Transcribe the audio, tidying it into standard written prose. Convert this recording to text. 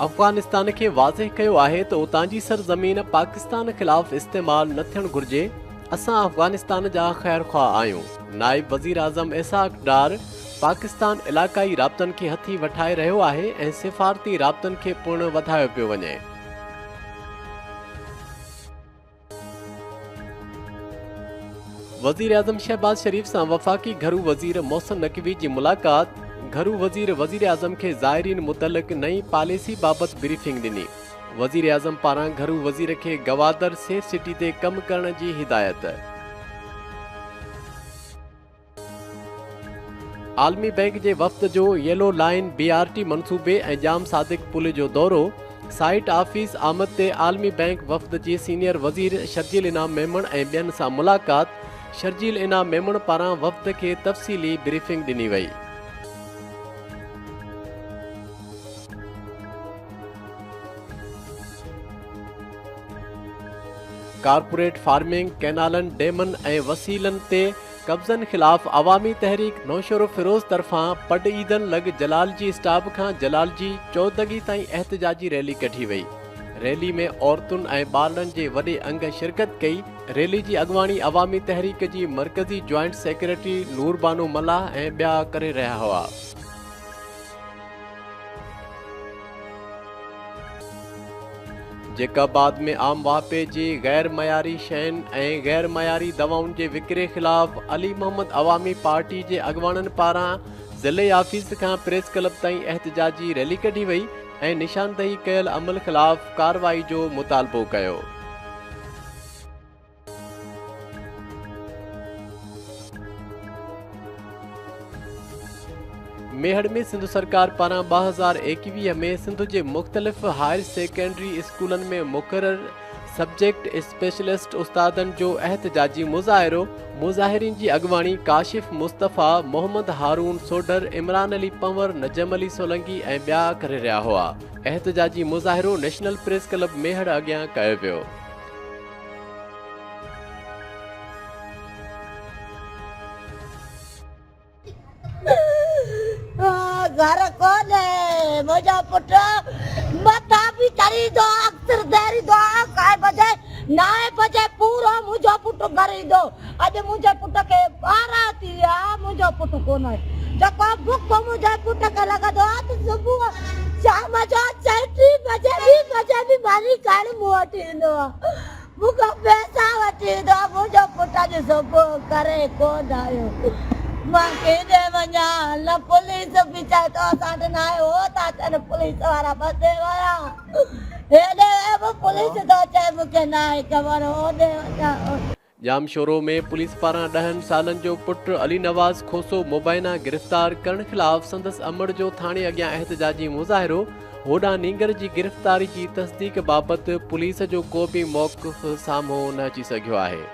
अफगानिस्तान के वाज़ेह कयो आहे त उतां जी सरज़मीन पाकिस्तान खिलाफ़ इस्तेमाल न थियण घुर्जे। असां अफगानिस्तान जा ख़ैर ख़्वाह आहियूं। नाइब वज़ीर आज़म इसाक डार पाकिस्तान इलाक़ाई राब्तनि खे हथी वठाए रहियो आहे ऐं सिफ़ारती राब्तनि खे पिणु वधायो पियो वञे। वज़ीर आज़म शहबाज शरीफ़ सां वफ़ाक़ी घरू वज़ीर मोहसिन नक़वी जी मुलाक़ात। घरू वज़ीर आज़म खे ज़ाइरीन मुतल्लिक़ नई पॉलिसी बाबति ब्रीफिंग ॾिनी। वज़ीर आज़म पारां घरू वज़ीर खे गवादर सेफ सिटी ते कमु करण जी हिदायत। आलमी बैंक जे वफ़्द जो येलो लाइन BRT मनसूबे ऐं जाम सादिक पुल जो दौरो। साइट ऑफिस आमद ते आलमी बैंक वफ़्द जी सीनियर वज़ीर शर्जील इनाम मेमण ऐं ॿियनि सां मुलाक़ात। शर्जील इनाम मेमण पारां वफ़्द खे तफ़सीली ब्रीफिंग ॾिनी वई। कारपोरेट फार्मिंग, कैनालनि, डेमनि ऐं वसीलनि ते कब्ज़नि ख़िलाफ़ अवामी तहरीक नौशरो फिरोज़ तरफ़ां पड ईदन लॻ जलालजी स्टाप खां जलालजी चौदगी ताईं एहतजाजी रैली कढी वई। रैली में औरतुनि ऐं ॿारनि जे वॾे अंग शिरकत कई। रैली जी अॻवानी अवामी तहरीक जी मरकज़ी जॉइंट सेक्रेटरी नूर बानो मल्लाह ऐं ॿिया करे रहिया हुआ। जेकाबाद में आम वापे जी गैर मयारी शयुनि ऐं गैर मयारी दवाउनि जे विकिरे ख़िलाफ़ अली मोहम्मद अवामी पार्टी जे अॻवाननि पारां ज़िले ऑफिस खां प्रेस क्लब ताईं एहतजाजी रैली कढी वई ऐं निशानदही कयल अमल ख़िलाफ़ कार्रवाई जो मुतालबो कयो। मेहड़ में सिंध सरकार पारां 2021 में सिंध जे मुख़्तलिफ़ हायर सेकेंडरी स्कूलनि में मुक़रर सब्जेक्ट स्पेशलिस्ट उस्तादनि जो एहतजाजी मुज़ाहिरो। मुज़ाहिरीन जी अॻवानी काशिफ़ मुस्तफ़ा, मोहम्मद हारून सोडर, इमरान अली पंवर, नजम अली सोलंगी ऐं ॿिया करे रहिया हुआ। एहतजाजी मुज़ाहिरो नेशनल प्रेस क्लब मेहड़ अॻियां कयो वियो। घर कोने मुझा पुट मथा भी तरी दो अक्सर देरी दो काय बजे 9 बजे पूरो मुझो पुट करी दो। अज मुझे पुट के 12 थिया मुझो पुट कोन है जको भूख मुझे पुट के लगा दो तो सुबह शाम जो 6 बजे भी मारी काल मोटी दो मुका पैसा वठी दो मुझो पुट जो सुबह करे कोन आयो। मां केॾे वञा न पुलिस बि चए थो असां न आयो था चवनि पुलिस वारा बदे विया हेॾे बि पुलिस थो चए मूंखे न आहे ख़बर होॾे वञा। जामशोरो में पुलिस पारां 10 सालनि जो पुट अली नवाज़ खोसो मुबैना गिरफ़्तार करण ख़िलाफ़ संदसि अमड़ जो थाणे अॻियां एहतजाजी मुज़ाहिरो। होॾां नींगर जी गिरफ़्तारी जी तस्दीक बाबति पुलिस जो को बि मौक़िफ़ साम्हूं न अची सघियो आहे।